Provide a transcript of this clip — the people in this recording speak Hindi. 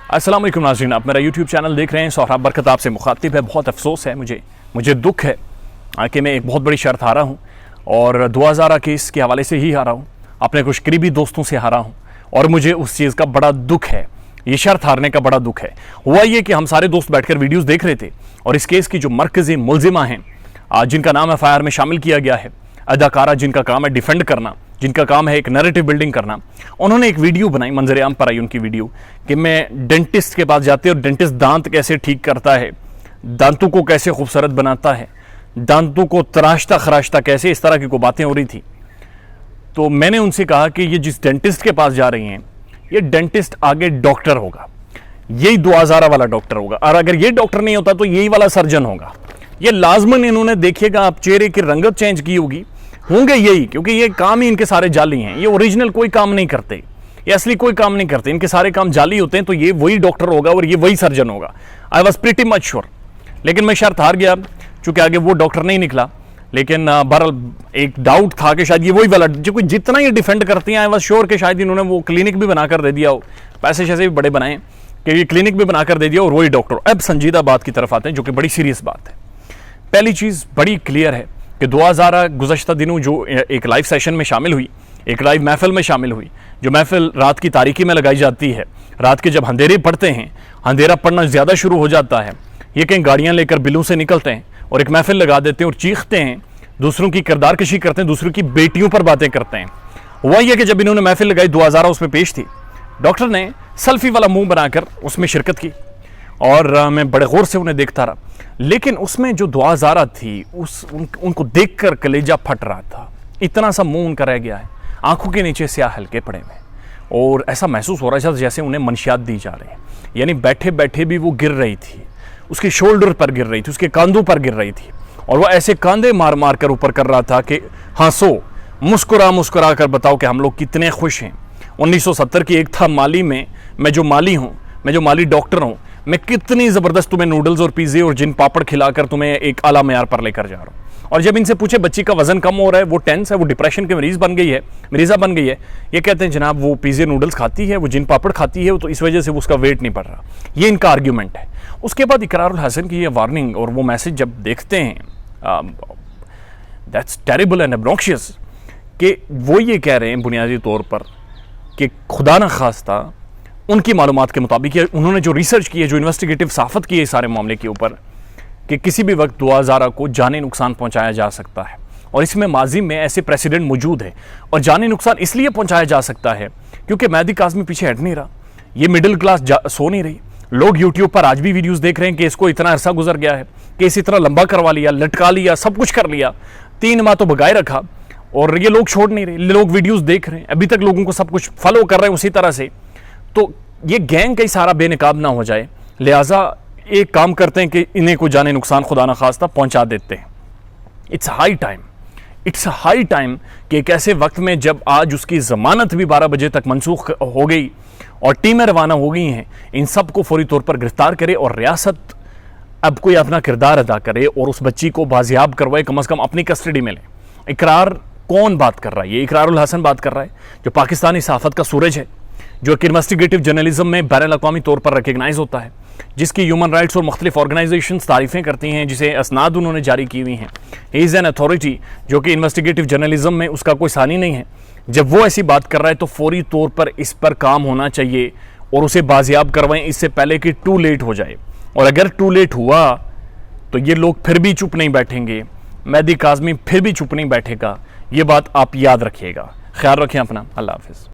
अस्सलाम वालेकुम नाज़रीन, आप मेरा यूट्यूब चैनल देख रहे हैं। सोहराब बरकत आपसे मुखातिब है। बहुत अफसोस है मुझे दुख है कि मैं एक बहुत बड़ी शर्त हारा हूँ और 2000 केस के हवाले से ही हारा हूँ, अपने कुछ करीबी दोस्तों से हारा हूँ और मुझे उस चीज़ का बड़ा दुख है। ये शर्त हारने का बड़ा दुख है। हुआ ये कि हम सारे दोस्त बैठकर वीडियोस देख रहे थे और इस केस की जो मरकज़ी मुलजिमा हैं, जिनका नाम FIR में शामिल किया गया है, अदाकारा जिनका काम है डिफेंड करना, जिनका काम है एक नैरेटिव बिल्डिंग करना, उन्होंने एक वीडियो बनाई, मंजर आम पर आई उनकी वीडियो कि मैं डेंटिस्ट के पास जाते और डेंटिस्ट दांत कैसे ठीक करता है, दांतों को कैसे खूबसूरत बनाता है, दांतों को तराशता खराशता कैसे, इस तरह की कोई बातें हो रही थी। तो मैंने उनसे कहा कि ये जिस डेंटिस्ट के पास जा रही हैं, ये डेंटिस्ट आगे डॉक्टर होगा, यही 2000 वाला डॉक्टर होगा, और अगर ये डॉक्टर नहीं होता तो यही वाला सर्जन होगा। ये लाजमन इन्होंने देखिएगा आप चेहरे की रंगत चेंज की होगी, होंगे यही, क्योंकि ये काम ही इनके सारे जाली हैं। ये ओरिजिनल कोई काम नहीं करते, ये असली कोई काम नहीं करते, इनके सारे काम जाली होते हैं। तो ये वही डॉक्टर होगा और ये वही सर्जन होगा। I was pretty much sure, लेकिन मैं शर्त हार गया चूंकि आगे वो डॉक्टर नहीं निकला। लेकिन बहरहाल एक डाउट था कि शायद ये वही वाला, जो जितना ये डिफेंड करती हैं, आई वॉज श्योर कि शायद इन्होंने वो क्लिनिक भी बनाकर दे दिया हो, पैसे शैसे भी बड़े बनाए कि ये क्लिनिक भी बनाकर दे दिया और वही डॉक्टर। अब संजीदा बात की तरफ आते हैं, जो कि बड़ी सीरियस बात है। पहली चीज़ बड़ी क्लियर है कि 2000 गुज़श्ता दिनों जो एक लाइव सेशन में शामिल हुई, एक लाइव महफिल में शामिल हुई, जो महफिल रात की तारीकी में लगाई जाती है, रात के जब अंधेरे पड़ते हैं, अंधेरा पड़ना ज़्यादा शुरू हो जाता है, ये कहीं गाड़ियाँ लेकर बिलों से निकलते हैं और एक महफिल लगा देते हैं और चीखते हैं, दूसरों की किरदार कशी करते हैं, दूसरों की बेटियों पर बातें करते हैं। हुआ यह कि जब इन्होंने महफिल लगाई, 2000 उसमें पेश थी, डॉक्टर ने सेल्फी वाला मुंह बनाकर उसमें शिरकत की और मैं बड़े गौर से उन्हें देखता रहा। लेकिन उसमें जो 2000 थी, उनको देखकर कलेजा फट रहा था। इतना सा मुंह उनका रह गया है, आंखों के नीचे स्याह हल्के पड़े हुए, और ऐसा महसूस हो रहा था जैसे उन्हें मंशियात दी जा रही है। यानी बैठे बैठे भी वो गिर रही थी, उसके शोल्डर पर गिर रही थी, उसके कंधों पर गिर रही थी, और वह ऐसे कंधे मार मार कर ऊपर कर रहा था कि हंसो, मुस्कुरा मुस्कुरा कर बताओ कि हम लोग कितने खुश हैं। 1970 की एक था माली में, मैं जो माली डॉक्टर हूँ, मैं कितनी ज़बरदस्त तुम्हें नूडल्स और पिज़्ज़े और जिन पापड़ खिलाकर तुम्हें एक आला मेयार पर लेकर जा रहा हूँ। और जब इनसे पूछे बच्ची का वजन कम हो रहा है, वो टेंस है, वो डिप्रेशन के मरीज़ा बन गई है, ये कहते हैं जनाब वो पिज़्ज़े नूडल्स खाती है, वो जिन पापड़ खाती है, तो इस वजह से उसका वेट नहीं बढ़ रहा। ये इनका आर्ग्यूमेंट है। उसके बाद इकरारुल हसन की ये वार्निंग और वो मैसेज जब देखते हैं, दैट्स टेरिबल एंड ऑब्नॉक्शियस, कि वो ये कह रहे हैं बुनियादी तौर पर कि खुदा न खास्ता उनकी मालूमात के मुताबिक, उन्होंने जो रिसर्च की है, जो इन्वेस्टिगेटिव साफत की है इस सारे मामले के ऊपर, कि किसी भी वक्त 2000 को जानी नुकसान पहुंचाया जा सकता है। और इसमें माजी में ऐसे प्रेसिडेंट मौजूद है। और जानी नुकसान इसलिए पहुंचाया जा सकता है क्योंकि मेहदी काज़मी पीछे हट नहीं रहा, ये मिडिल क्लास सो नहीं रही। लोग यूट्यूब पर आज भी वीडियोज़ देख रहे हैं कि इसको इतना अरसा गुजर गया है, केस इतना लंबा करवा लिया, लटका लिया, सब कुछ कर लिया, 3 माह तो भगाए रखा, और ये लोग छोड़ नहीं रहे, लोग वीडियोज़ देख रहे हैं, अभी तक लोगों को सब कुछ फॉलो कर रहे हैं उसी तरह से। तो ये गैंग कई सारा बेनकाब ना हो जाए, लिहाजा एक काम करते हैं कि इन्हें को जाने नुकसान खुदा न खास्ता पहुंचा देते हैं। इट्स हाई टाइम कि एक ऐसे वक्त में जब आज उसकी ज़मानत भी 12 बजे तक मनसूख हो गई और टीमें रवाना हो गई हैं, इन सब को फौरी तौर पर गिरफ्तार करे और रियासत अब कोई अपना किरदार अदा करे और उस बच्ची को बाजियाब करवाए, कम अज़ कम अपनी कस्टडी में ले। इकरार कौन बात कर रहा है? ये इकरारुल हसन बात कर रहा है, जो पाकिस्तानी सहाफ़त का सूरज है, जो एक इन्वेस्टिगेटिव जर्नलिज्म में बैनुल-अक़वामी तौर पर रिकग्नाइज होता है, जिसकी ह्यूमन राइट्स और मुख्तलिफ ऑर्गेनाइजेशंस तारीफ़ें करती हैं, जिसे असनाद उन्होंने जारी की हुई हैं। ही इज़ एन अथॉरिटी, जो कि इन्वेस्टिगेटिव जर्नलिज्म में उसका कोई सानी नहीं है। जब वो ऐसी बात कर रहा है तो फौरी तौर पर इस पर काम होना चाहिए और उसे बाजियाब करवाएं इससे पहले कि टू लेट हो जाए। और अगर टू लेट हुआ तो ये लोग फिर भी चुप नहीं बैठेंगे, मेहदी काज़मी फिर भी चुप नहीं बैठेगा। ये बात आप याद रखिएगा। ख्याल रखें अपना। अल्लाह हाफ़िज़।